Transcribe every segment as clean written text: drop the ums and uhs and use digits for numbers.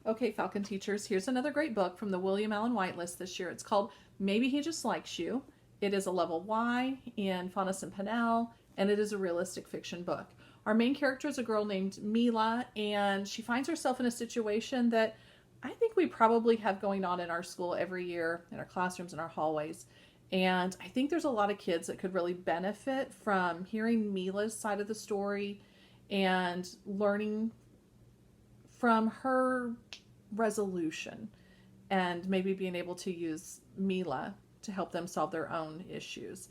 Okay, Falcon teachers, here's another great book from the William Allen White list this year. It's called Maybe He Just Likes You. It is a level Y in Faunus and Pinnell, and it is a realistic fiction book. Our main character is a girl named Mila, and she finds herself in a situation that I think we probably have going on in our school every year, in our classrooms, in our hallways. And I think there's a lot of kids that could really benefit from hearing Mila's side of the story and learning from her resolution and maybe being able to use Mila to help them solve their own issues.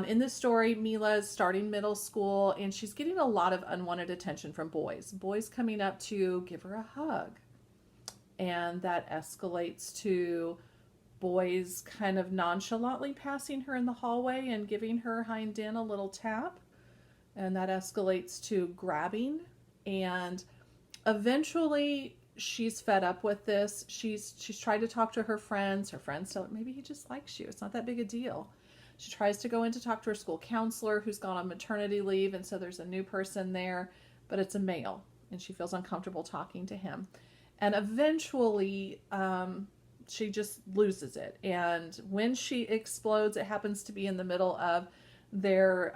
In this story, Mila is starting middle school and she's getting a lot of unwanted attention from boys. Boys coming up to give her a hug. And that escalates to boys kind of nonchalantly passing her in the hallway and giving her hind end a little tap. And that escalates to grabbing. And eventually she's fed up with this. She's tried to talk to her friends. Her friends tell her maybe he just likes you. It's not that big a deal. She tries to go in to talk to her school counselor who's gone on maternity leave, and so there's a new person there, but it's a male, and she feels uncomfortable talking to him. And eventually, she just loses it. And when she explodes, it happens to be in the middle of their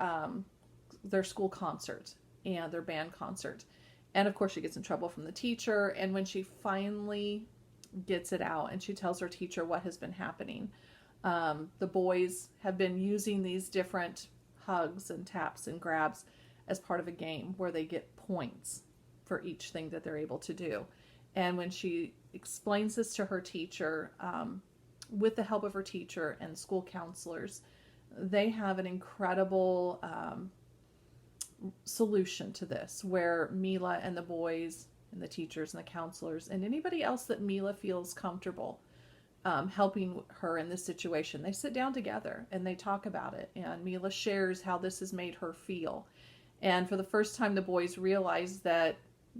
school concert and their band concert. And of course, she gets in trouble from the teacher. And when she finally gets it out and she tells her teacher what has been happening, the boys have been using these different hugs and taps and grabs as part of a game where they get points for each thing that they're able to do. And when she explains this to her teacher, with the help of her teacher and school counselors, they have an incredible solution to this where Mila and the boys and the teachers and the counselors and anybody else that Mila feels comfortable helping her in this situation, they sit down together and they talk about it. And Mila shares how this has made her feel. And for the first time, the boys realized that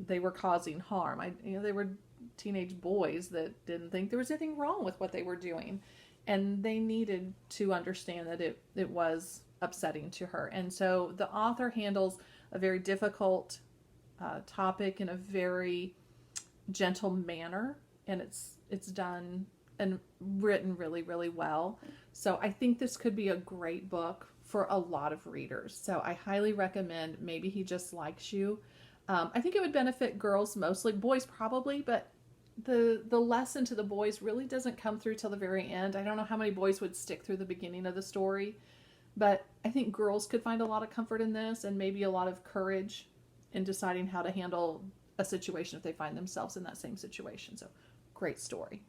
they were causing harm. They were teenage boys that didn't think there was anything wrong with what they were doing. And they needed to understand that it was upsetting to her. And so the author handles a very difficult topic in a very gentle manner. And it's done and written really, really well. So I think this could be a great book for a lot of readers. So I highly recommend Maybe He Just Likes You. I think it would benefit girls mostly, boys probably, but the lesson to the boys really doesn't come through till the very end. I don't know how many boys would stick through the beginning of the story, but I think girls could find a lot of comfort in this and maybe a lot of courage in deciding how to handle a situation if they find themselves in that same situation. So great story.